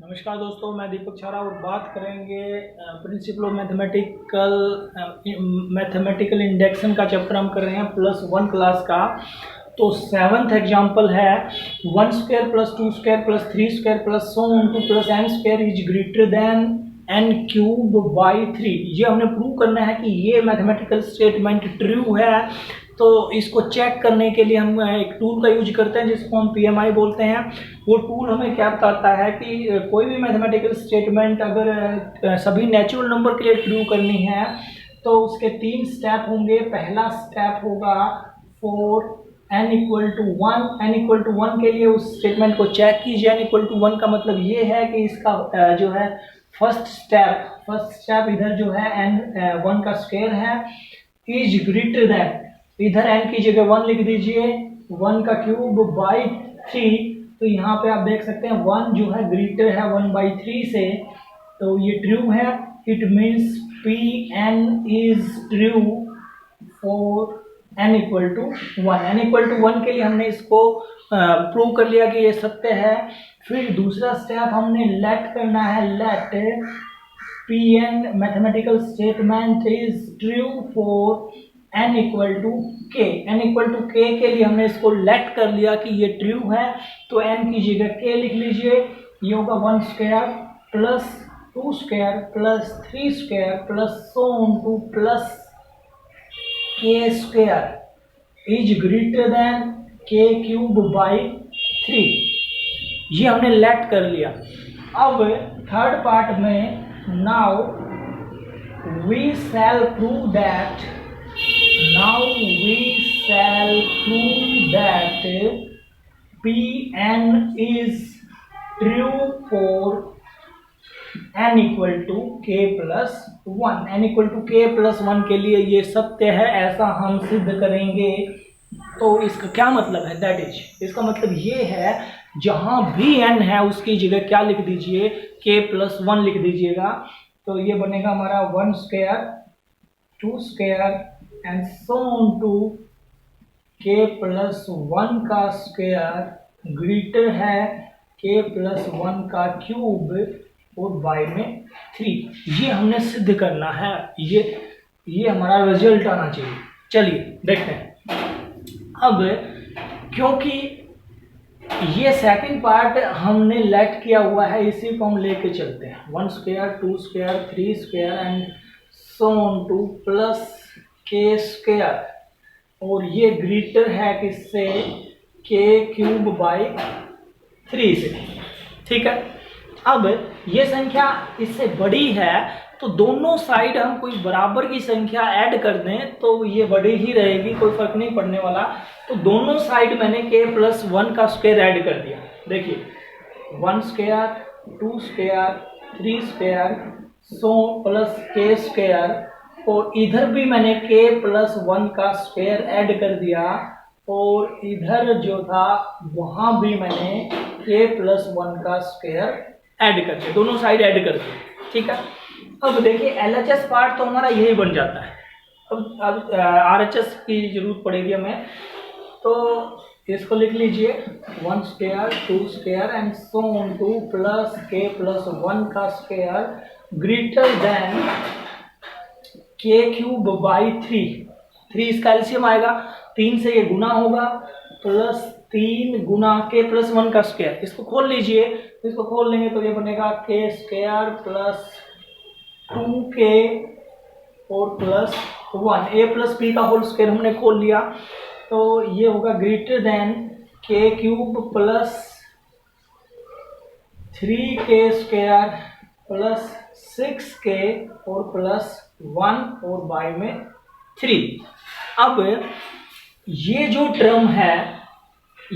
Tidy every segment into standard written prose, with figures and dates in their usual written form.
नमस्कार दोस्तों, मैं दीपक छारा और बात करेंगे प्रिंसिपल ऑफ मैथमेटिकल इंडेक्शन का चैप्टर हम कर रहे हैं +1 क्लास का। तो 7th एग्जाम्पल है 1 square + 2 square + 3 square + so on to + n square is greater then n cube by 3। ये हमने प्रूव करना है कि ये मैथमेटिकल स्टेटमेंट ट्रू है। तो इसको चेक करने के लिए हम एक टूल का यूज करते हैं जिसको हम PMI बोलते हैं। वो टूल हमें क्या बताता है कि कोई भी मैथमेटिकल स्टेटमेंट अगर सभी नेचुरल नंबर के लिए ट्रू करनी है तो उसके 3 स्टेप होंगे। पहला स्टेप होगा फॉर n = 1। n = 1 के लिए उस स्टेटमेंट को चेक कीजिए। n = 1 का मतलब ये है कि इसका जो है फर्स्ट स्टेप इधर जो है n 1 का स्क्वायर है इज ग्रेटर देन, इधर n की जगह 1 लिख दीजिए 1 का क्यूब बाई 3। तो यहाँ पे आप देख सकते हैं 1 जो है ग्रेटर है 1/3 से, तो ये ट्रू है। It means Pn is true for n = 1। n = 1 के लिए हमने इसको प्रूव कर लिया कि ये सत्य है। फिर दूसरा स्टेप हमने लेट करना है, let Pn mathematical statement is true for n = k। n = k के लिए हमने इसको लेट कर लिया कि ये ट्रू है, तो n की जगह k लिख लीजिए। ये होगा 1 square + 2 square + 3 square + so on to + k square is greater than k³/3। ये हमने लेट कर लिया। अब थर्ड पार्ट में now we shall prove that Pn is true for n = k+1। n = k+1 के लिए ये सत्य है, ऐसा हम सिद्ध करेंगे। तो इसका क्या मतलब है, दैट इज इसका मतलब ये है जहां भी n है उसकी जगह क्या लिख दीजिए, k+1 लिख दीजिएगा। तो ये बनेगा हमारा 1 square 2 square and so on to k+1 का स्क्वायर ग्रेटर है k+1 का क्यूब और बाई में 3। ये हमने सिद्ध करना है, ये हमारा रिजल्ट आना चाहिए। चलिए देखते हैं। अब क्योंकि ये सेकंड पार्ट हमने लेट किया हुआ है, इसी को हम लेके चलते हैं। 1 square 2 square 3 square and so on to +k square, और ये ग्रेटर है किससे, k³/3 से। ठीक है। अब ये संख्या इससे बड़ी है तो दोनों साइड हम कोई बराबर की संख्या ऐड कर दें तो ये बड़ी ही रहेगी, कोई फर्क नहीं पड़ने वाला। तो दोनों साइड मैंने k+1 का स्क्वायर ऐड कर दिया। देखिए 1 square 2 square 3 square so +k square, और इधर भी मैंने k+1 का स्क्वायर ऐड कर दिया, और इधर जो था वहां भी मैंने k+1 का स्क्वायर ऐड कर दिया, दोनों साइड ऐड कर दिया। ठीक है। अब देखिए LHS पार्ट तो हमारा यही बन जाता है। अब RHS की जरूरत पड़ेगी हमें, तो इसको लिख लीजिए 1 square 2 square and so on to +k+1 का स्क्वायर ग्रेटर देन k³/3। 3 इसका एलसीएम आएगा, 3 से ये गुना होगा, +3 गुना k+1 का स्क्वायर। इसको खोल लीजिए, इसको खोल लेंगे तो ये बनेगा k² + 2k और +1 a+b का होल स्क्वायर हमने खोल लिया। तो ये होगा greater than k³ + 3k² + 6k और +1 और बाई में 3। अब ये जो टर्म है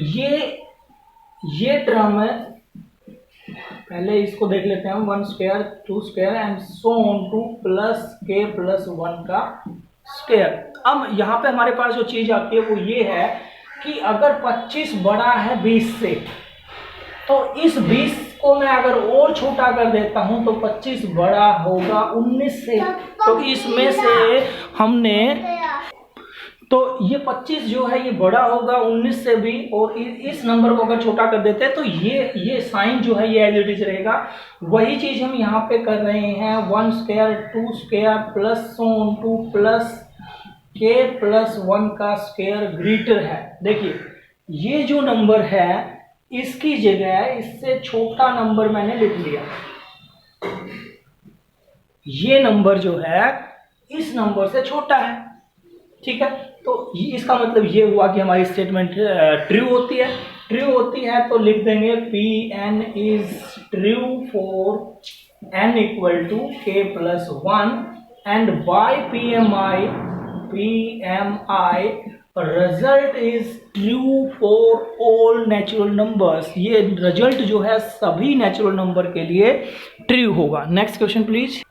ये टर्म पहले इसको देख लेते हैं। 1 square 2 square and so on to +k+1 का स्क्वायर। अब यहाँ पे हमारे पास जो चीज आती है वो ये है कि अगर 25 बड़ा है 20 से, तो इस 20 को मैं अगर और छोटा कर देता हूं तो 25 बड़ा होगा 19 से। तो इसमें से हमने तो ये 25 जो है ये बड़ा होगा 19 से भी, और इस नंबर को अगर छोटा कर देते हैं तो ये साइन जो है ये एज इट इज रहेगा। वही चीज हम यहाँ पे कर रहे हैं, 1 square 2 square plus so on two plus k plus 1 का स्क्वायर ग्रेटर है। देखिए ये जो नंबर है इसकी जगह इससे छोटा नंबर मैंने लिख लिया। ये नंबर जो है इस नंबर से छोटा है, ठीक है। तो इसका मतलब ये हुआ कि हमारी स्टेटमेंट ट्रू होती है। ट्रू होती है तो लिख देंगे P N is true for N equal to k plus 1 and by P M I result is true for all natural numbers. ये रिजल्ट जो है सभी नेचुरल नंबर के लिए ट्रू होगा। Next question please.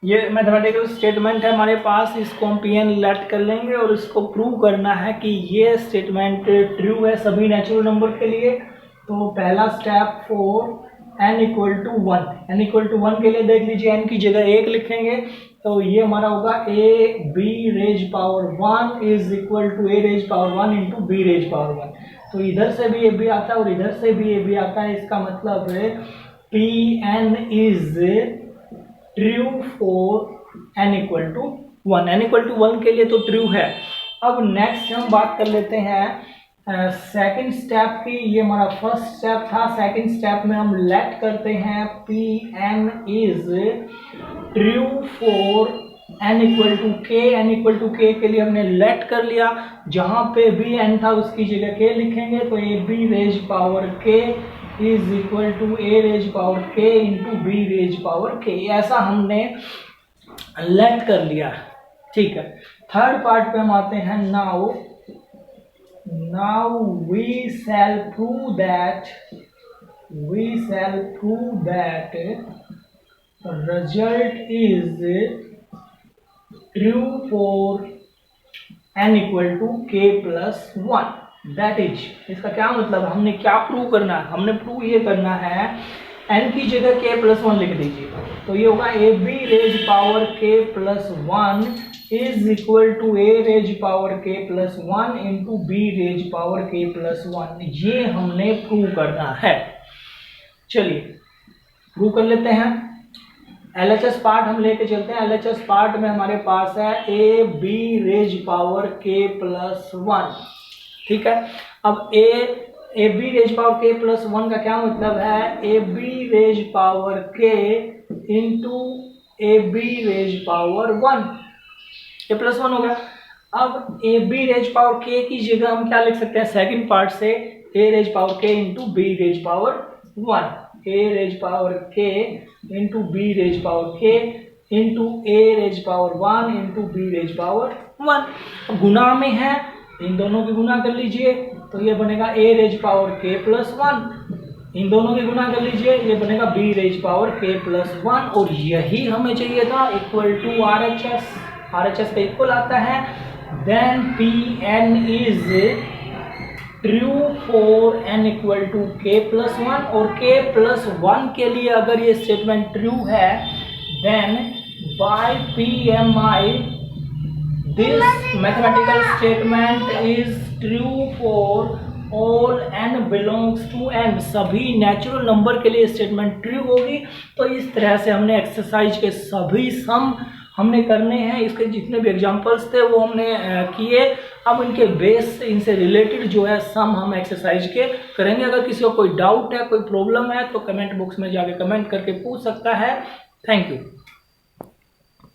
ये मैथमेटिकल स्टेटमेंट है हमारे पास, इसको हम पी एन लेट कर लेंगे और इसको प्रूव करना है कि ये स्टेटमेंट ट्रू है सभी नेचुरल नंबर के लिए। तो पहला step for N equal to 1, N equal to 1 के लिए देख लीजिए एन की जगह 1 लिखेंगे तो ये हमारा होगा A B raise power 1 is equal to A raise power 1 into B raise power 1। तो इधर से भी ए बी आता है और इधर से भी ए बी आता है। इसका मतलब है P N is true for N equal to 1। N equal to 1 के लिए तो ट्रू है। अब नेक्स्ट हम बात कर लेते हैं सेकंड स्टेप की। ये हमारा फर्स्ट स्टेप था, सेकंड स्टेप में हम लेट करते हैं P N is true for N equal to K. N equal to K के लिए हमने लेट कर लिया, जहां पे भी एन था उसकी जगह के लिखेंगे। तो A B raise power K is equal to A raise power के into B raise power K, ऐसा हमने लेट कर लिया, ठीक है। थर्ड पार्ट पे हम आते हैं। Now we shall prove that result is true for N equal to K plus 1। That is, इसका क्या मतलब, हमने क्या प्रूव करना है, हमने प्रूव ये करना है n की जगह k प्लस 1 लिख दीजिए। तो ये होगा A B raise power k plus 1 is equal to A raise power k plus 1 into B raise power k plus 1। ये हमने प्रूव करना है। चलिए प्रूव कर लेते हैं। LHS पार्ट हम लेके चलते हैं। LHS पार्ट में हमारे पास है A B raise power k plus 1, ठीक है। अब A B raise power K plus 1 का क्या मतलब है, ए बी रेज पावर के into A B raise power 1, A plus 1 होगा। अब ए बी रेज पावर के की जगह हम क्या लिख सकते हैं सेकंड पार्ट से, ए रेज पावर के into B raise power 1, a raise power के इंटू बी रेज पावर के into a raise power 1 into B raise power 1। गुना में है, इन दोनों की गुना कर लीजिए तो ये बनेगा A raise power K plus 1। इन दोनों की गुना कर लीजिए, ये बनेगा B raise power K plus 1। और यही हमें चाहिए था, equal to R H S का इक्वल आता है। Then P N is true for N equal to K plus 1। और के प्लस 1 के लिए अगर ये स्टेटमेंट ट्रू है then by P M I this mathematical statement is true for all n belongs to n। सभी natural number के लिए statement true होगी। तो इस तरह से हमने एक्सरसाइज के सभी सम हमने करने हैं। इसके जितने भी एग्जांपल्स थे वो हमने किए। अब इनके बेस इनसे रिलेटेड जो है सम हम एक्सरसाइज के करेंगे। अगर किसी को कोई डाउट है, कोई प्रॉब्लम है तो कमेंट बॉक्स में जाके कमेंट करके पूछ सकता है। Thank you.